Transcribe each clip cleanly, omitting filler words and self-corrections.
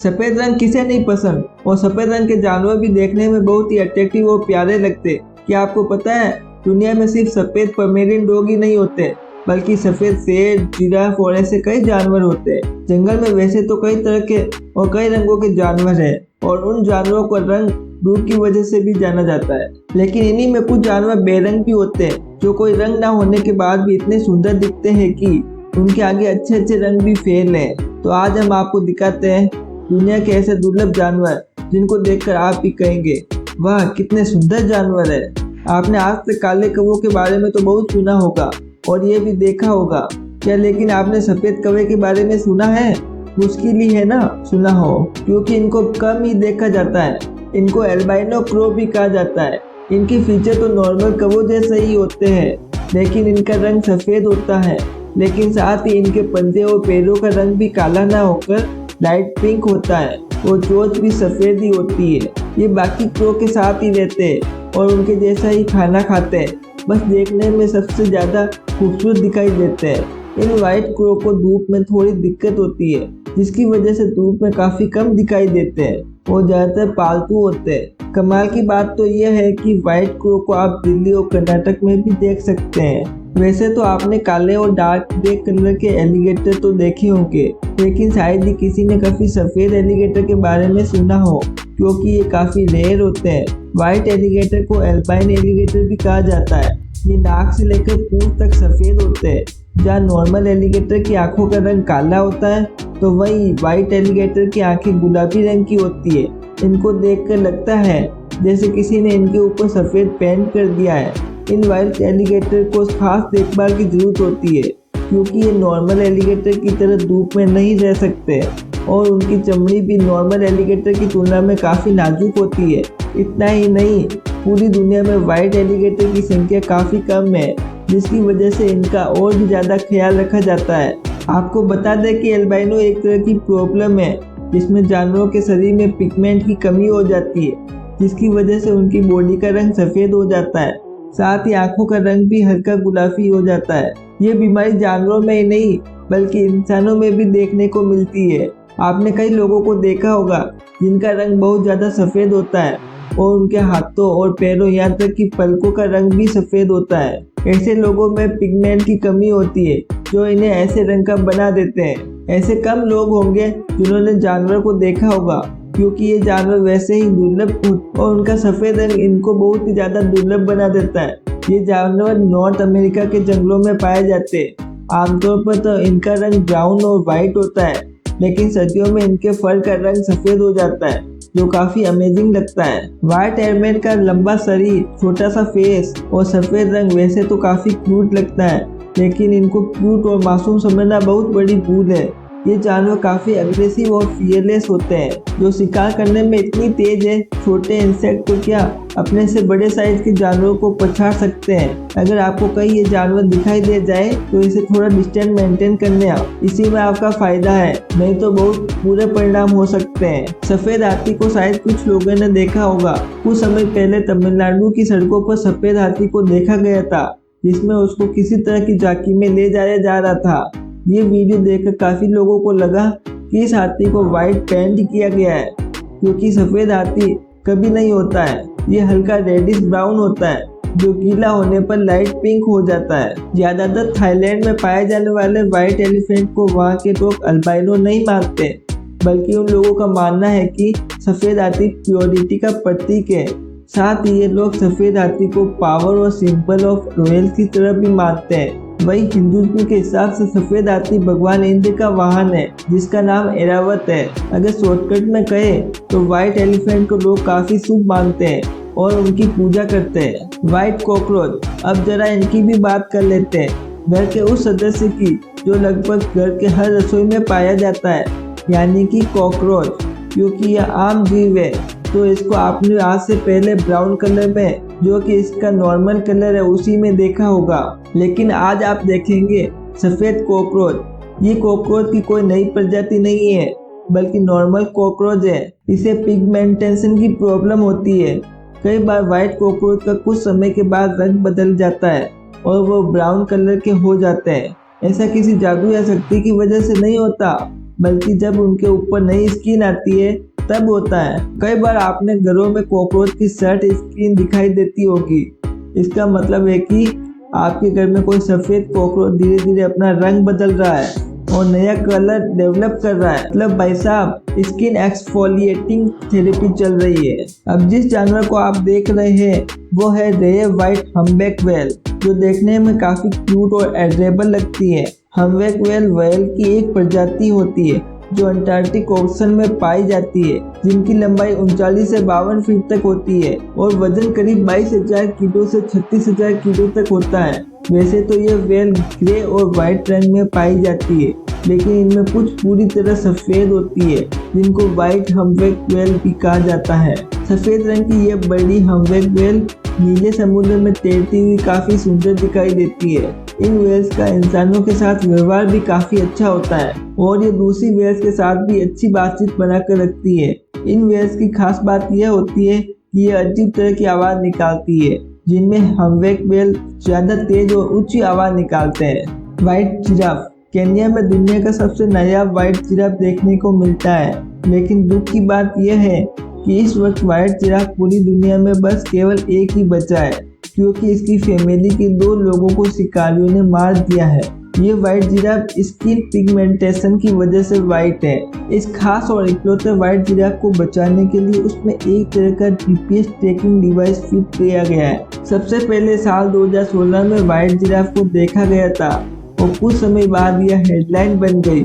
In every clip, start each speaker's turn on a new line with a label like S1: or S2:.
S1: सफेद रंग किसे नहीं पसंद। और सफेद रंग के जानवर भी देखने में बहुत ही अट्रैक्टिव और प्यारे लगते। क्या आपको पता है दुनिया में सिर्फ सफेद पोमेरियन डॉग ही नहीं होते, बल्कि सफेद शेर, जिराफ और ऐसे कई जानवर होते हैं। जंगल में वैसे तो कई तरह के और कई रंगों के जानवर हैं और उन जानवरों को रंग रूप की वजह से भी जाना जाता है। लेकिन इन्हीं में कुछ जानवर बेरंग भी होते हैं जो कोई रंग ना होने के बाद भी इतने सुंदर दिखते हैं कि उनके आगे अच्छे अच्छे रंग भी फेल हैं। तो आज हम आपको दिखाते हैं दुनिया के ऐसे दुर्लभ जानवर जिनको देखकर आप भी कहेंगे वाह कितने सुंदर जानवर है। आपने आज तक काले कौवों के बारे में तो बहुत सुना होगा और ये भी देखा होगा क्या, लेकिन आपने सफेद कौवे के बारे में सुना है? मुश्किल ही है ना सुना हो, क्योंकि इनको कम ही देखा जाता है। इनको एल्बाइनो क्रो भी कहा जाता है। इनकी फीचर तो नॉर्मल कौवों जैसे ही होते हैं, लेकिन इनका रंग सफेद होता है। लेकिन साथ ही इनके पंजे और पैरों का रंग भी काला ना होकर लाइट पिंक होता है और चोंच भी सफेद ही होती है। ये बाकी क्रो के साथ ही रहते हैं और उनके जैसा ही खाना खाते हैं, बस देखने में सबसे ज़्यादा खूबसूरत दिखाई देते हैं। इन वाइट क्रो को धूप में थोड़ी दिक्कत होती है, जिसकी वजह से धूप में काफ़ी कम दिखाई देते हैं और ज़्यादातर पालतू होते हैं। कमाल की बात तो यह है कि वाइट क्रो को आप दिल्ली और कर्नाटक में भी देख सकते हैं। वैसे तो आपने काले और डार्क ग्रे कलर के एलिगेटर तो देखे होंगे, लेकिन शायद ही किसी ने कभी सफ़ेद एलिगेटर के बारे में सुना हो, क्योंकि ये काफ़ी रेयर होते हैं। वाइट एलिगेटर को एल्पाइन एलिगेटर भी कहा जाता है। ये नाक से लेकर पूंछ तक सफ़ेद होते हैं। जहाँ नॉर्मल एलिगेटर की आंखों का रंग काला होता है, तो वहीं वाइट एलिगेटर की आंखें गुलाबी रंग की होती है। इनको देखकर लगता है जैसे किसी ने इनके ऊपर सफ़ेद पेंट कर दिया है। इन वाइट एलिगेटर को खास देखभाल की जरूरत होती है, क्योंकि ये नॉर्मल एलिगेटर की तरह धूप में नहीं रह सकते और उनकी चमड़ी भी नॉर्मल एलिगेटर की तुलना में काफ़ी नाजुक होती है। इतना ही नहीं, पूरी दुनिया में वाइट एलिगेटर की संख्या काफ़ी कम है, जिसकी वजह से इनका और भी ज़्यादा ख्याल रखा जाता है। आपको बता दें कि एल्बाइनो एक तरह की प्रॉब्लम है जिसमें जानवरों के शरीर में पिगमेंट की कमी हो जाती है, जिसकी वजह से उनकी बॉडी का रंग सफ़ेद हो जाता है। साथ ही आंखों का रंग भी हल्का गुलाबी हो जाता है। ये बीमारी जानवरों में ही नहीं बल्कि इंसानों में भी देखने को मिलती है। आपने कई लोगों को देखा होगा जिनका रंग बहुत ज़्यादा सफ़ेद होता है और उनके हाथों और पैरों यहाँ तक कि पलकों का रंग भी सफ़ेद होता है। ऐसे लोगों में पिगमेंट की कमी होती है जो इन्हें ऐसे रंग का बना देते हैं। ऐसे कम लोग होंगे जिन्होंने जानवर को देखा होगा, क्योंकि ये जानवर वैसे ही दुर्लभ और उनका सफ़ेद रंग इनको बहुत ही ज़्यादा दुर्लभ बना देता है। ये जानवर नॉर्थ अमेरिका के जंगलों में पाए जाते हैं। आमतौर पर तो इनका रंग ब्राउन और वाइट होता है, लेकिन सर्दियों में इनके फर का रंग सफ़ेद हो जाता है, जो काफ़ी अमेजिंग लगता है। व्हाइट एयरमैन का लंबा शरीर, छोटा सा फेस और सफ़ेद रंग वैसे तो काफ़ी क्यूट लगता है, लेकिन इनको क्यूट और मासूम समझना बहुत बड़ी भूल है। ये जानवर काफ़ी अग्रेसिव और फियरलेस होते हैं, जो शिकार करने में इतनी तेज है। छोटे इंसेक्ट तो क्या अपने से बड़े साइज के जानवरों को पछाड़ सकते हैं। अगर आपको कहीं ये जानवर दिखाई दे जाए तो इसे थोड़ा डिस्टेंस मेंटेन करने आओ, इसी में आपका फायदा है, नहीं तो बहुत बुरे परिणाम हो सकते हैं। सफ़ेद हाथी को शायद कुछ लोगों ने देखा होगा। कुछ समय पहले तमिलनाडु की सड़कों पर सफ़ेद हाथी को देखा गया था, जिसमें उसको किसी तरह की झांकी में ले जाया जा रहा था। ये वीडियो देखकर काफ़ी लोगों को लगा कि इस हाथी को वाइट पेंट किया गया है, क्योंकि सफ़ेद हाथी कभी नहीं होता है। ये हल्का रेडिश ब्राउन होता है, जो गीला होने पर लाइट पिंक हो जाता है। ज़्यादातर थाईलैंड में पाए जाने वाले वाइट एलिफेंट को वहाँ के लोग अल्बाइनो नहीं मानते, बल्कि उन लोगों का मानना है कि सफ़ेद हाथी प्योरिटी का प्रतीक है। साथ ही ये लोग सफ़ेद हाथी को पावर और सिंबल ऑफ रॉयल की तरह भी मानते हैं। वही हिंदुत्व के हिसाब से सफ़ेद हाथी भगवान इंद्र का वाहन है, जिसका नाम ऐरावत है। अगर शॉर्टकट में कहे तो व्हाइट एलिफेंट को लोग काफ़ी शुभ मानते हैं और उनकी पूजा करते हैं। व्हाइट कॉकरोच, अब जरा इनकी भी बात कर लेते हैं। घर के उस सदस्य की जो लगभग घर के हर रसोई में पाया जाता है, यानी कि कॉकरोच। क्योंकि यह आम जीव है, तो इसको आपने आज से पहले ब्राउन कलर में, जो कि इसका नॉर्मल कलर है, उसी में देखा होगा। लेकिन आज आप देखेंगे सफ़ेद कॉकरोच। ये कॉकरोच की कोई नई प्रजाति नहीं है, बल्कि नॉर्मल कॉकरोच है। इसे पिगमेंटेशन की प्रॉब्लम होती है। कई बार व्हाइट कॉकरोच का कुछ समय के बाद रंग बदल जाता है और वो ब्राउन कलर के हो जाते हैं। ऐसा किसी जादू या शक्ति की वजह से नहीं होता, बल्कि जब उनके ऊपर नई स्किन आती है तब होता है। कई बार आपने घरों में कॉकरोच की सर्ट स्किन दिखाई देती होगी। इसका मतलब है कि आपके घर में कोई सफेद कॉकरोच धीरे धीरे अपना रंग बदल रहा है और नया कलर डेवलप कर रहा है। मतलब भाई साहब, स्किन एक्सफोलिएटिंग थेरेपी चल रही है। अब जिस जानवर को आप देख रहे हैं वो है रेयर व्हाइट हम्बैक व्हेल, जो देखने में काफी क्यूट और एडरेबल लगती है। हम्बैक व्हेल की एक प्रजाति होती है जो अंटार्कटिक ओशन में पाई जाती है, जिनकी लंबाई 39 से 52 फीट तक होती है और वजन करीब 22,000 किलो से 36,000 किलो तक होता है। वैसे तो ये व्हेल ग्रे और व्हाइट रंग में पाई जाती है, लेकिन इनमें कुछ पूरी तरह सफेद होती है, जिनको व्हाइट हम्बैक व्हेल भी कहा जाता है। सफेद रंग की ये बड़ी हम्बैक व्हेल नीले समुद्र में तैरती हुई काफी सुंदर दिखाई देती है। इन व्हेल्स का इंसानों के साथ व्यवहार भी काफी अच्छा होता है और ये दूसरी व्हेल्स के साथ भी अच्छी बातचीत बनाकर रखती है। इन व्हेल्स की खास बात यह होती है कि ये अजीब तरह की आवाज निकालती है, जिनमें हम्बैक व्हेल ज्यादा तेज और ऊंची आवाज निकालते हैं। व्हाइट जिराफ केन्या में दुनिया का सबसे नायाब व्हाइट जिराफ देखने को मिलता है, लेकिन दुख की बात यह है कि इस वक्त व्हाइट जिराफ पूरी दुनिया में बस केवल एक ही बचा है, क्योंकि इसकी फैमिली के 2 लोगों को शिकारियों ने मार दिया है। ये व्हाइट जिराफ स्किन पिगमेंटेशन की वजह से व्हाइट है। इस खास और इकलौते व्हाइट जिराफ को बचाने के लिए उसमें एक तरह का GPS ट्रैकिंग डिवाइस फिट किया गया है। सबसे पहले साल 2016 में व्हाइट जिराफ को देखा गया था और कुछ समय बाद यह हेडलाइन बन गई।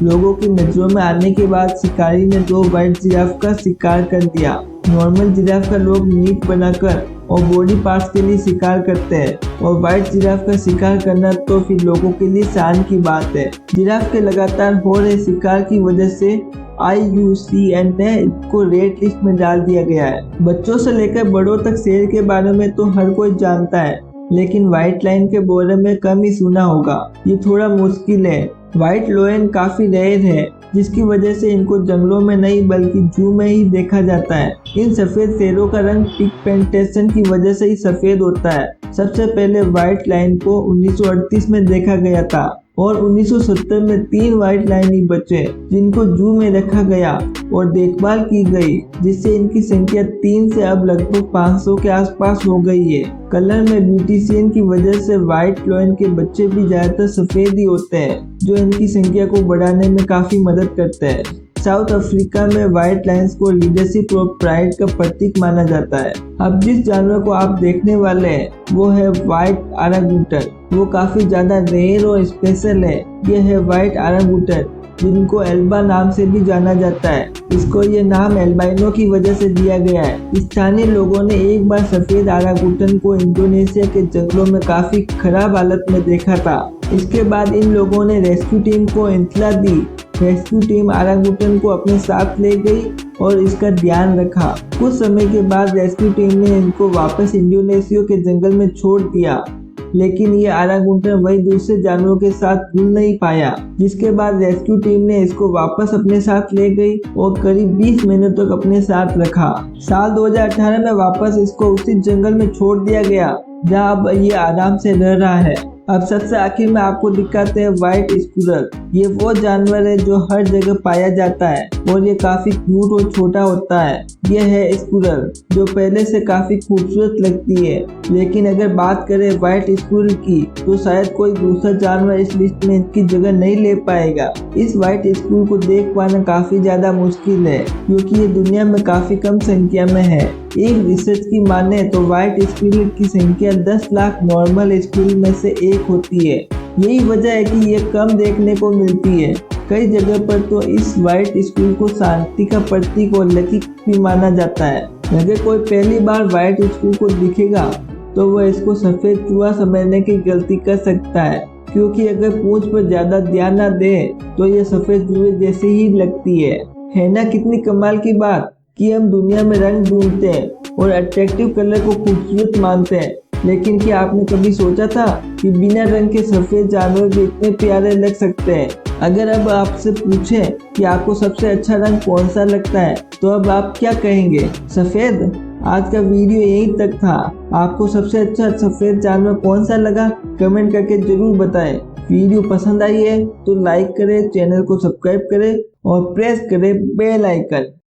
S1: लोगों की नजरों में आने के बाद शिकारी ने 2 व्हाइट जिराफ का शिकार कर दिया। नॉर्मल जिराफ का लोग मीट बनाकर और बॉडी पार्ट्स के लिए शिकार करते हैं, और व्हाइट जिराफ का शिकार करना तो फिर लोगों के लिए शान की बात है। जिराफ के लगातार हो रहे शिकार की वजह से IUCN ने इसको रेड लिस्ट में डाल दिया गया है। बच्चों से लेकर बड़ों तक शेर के बारे में तो हर कोई जानता है, लेकिन व्हाइट लायन के बारे में कम ही सुना होगा। ये थोड़ा मुश्किल है। व्हाइट लायन काफी रेयर है, जिसकी वजह से इनको जंगलों में नहीं बल्कि जू में ही देखा जाता है। इन सफेद शेरों का रंग पिगमेंटेशन की वजह से ही सफेद होता है। सबसे पहले व्हाइट लायन को 1938 में देखा गया था और 1970 में 3 व्हाइट लायन ही बचे, जिनको जू में रखा गया और देखभाल की गई, जिससे इनकी संख्या 3 से अब लगभग 500 के आसपास हो गई है। कलर में ब्यूटिशियन की वजह से व्हाइट लायन के बच्चे भी ज्यादातर सफेद ही होते हैं, जो इनकी संख्या को बढ़ाने में काफी मदद करते हैं। साउथ अफ्रीका में व्हाइट लायंस को लीडरशिप और प्राइड का प्रतीक माना जाता है। अब जिस जानवर को आप देखने वाले हैं वो है व्हाइट ओरांगुटन। वो काफी ज्यादा रेयर और स्पेशल है। यह है व्हाइट ओरांगुटन, जिनको एल्बा नाम से भी जाना जाता है। इसको ये नाम एल्बाइनो की वजह से दिया गया है। स्थानीय लोगों ने एक बार सफेद ओरांगुटन को इंडोनेशिया के जंगलों में काफी खराब हालत में देखा था। इसके बाद इन लोगों ने रेस्क्यू टीम को इत्तला दी। रेस्क्यू टीम ओरांगुटन को अपने साथ ले गई और इसका ध्यान रखा। कुछ समय के बाद रेस्क्यू टीम ने इनको वापस इंडोनेशिया के जंगल में छोड़ दिया, लेकिन ये ओरांगुटन वही दूसरे जानवरों के साथ घुल नहीं पाया, जिसके बाद रेस्क्यू टीम ने इसको वापस अपने साथ ले गई और करीब 20 महीनों तक अपने साथ रखा। साल 2018 में वापस इसको उसी जंगल में छोड़ दिया गया, जहां अब ये आराम से रह रहा है। अब सबसे आखिर में आपको दिखाते हैं व्हाइट स्क्विरल। ये वो जानवर है जो हर जगह पाया जाता है और ये काफी क्यूट और छोटा होता है। यह है स्क्विरल, जो पहले से काफी खूबसूरत लगती है, लेकिन अगर बात करें व्हाइट स्क्विरल की तो शायद कोई दूसरा जानवर इस लिस्ट में इनकी जगह नहीं ले पाएगा। इस व्हाइट स्क्विरल को देख पाना काफी ज्यादा मुश्किल है, क्योंकि ये दुनिया में काफी कम संख्या में है। एक रिसर्च की माने तो व्हाइट स्क्विरल की संख्या 10 लाख नॉर्मल स्क्विरल में से एक होती है। यही वजह है कि ये कम देखने को मिलती है। कई जगह पर तो इस व्हाइट स्क्विरल को शांति का प्रतीक और लकी भी माना जाता है। अगर कोई पहली बार व्हाइट स्क्विरल को दिखेगा तो वह इसको सफेद चूहा समझने की गलती कर सकता है, क्योंकि अगर पूंछ पर ज्यादा ध्यान न दे तो ये सफेद चूहे जैसी ही लगती है ना। कितनी कमाल की बात कि हम दुनिया में रंग ढूंढते हैं और अट्रैक्टिव कलर को खूबसूरत मानते हैं, लेकिन क्या आपने कभी सोचा था कि बिना रंग के सफेद जानवर भी इतने प्यारे लग सकते हैं। अगर अब आपसे पूछें कि आपको सबसे अच्छा रंग कौन सा लगता है तो अब आप क्या कहेंगे? सफेद? आज का वीडियो यहीं तक था। आपको सबसे अच्छा सफेद जानवर कौन सा लगा कमेंट करके जरूर बताएं। वीडियो पसंद आई है तो लाइक करें, चैनल को सब्सक्राइब करें और प्रेस करें बेल आइकन।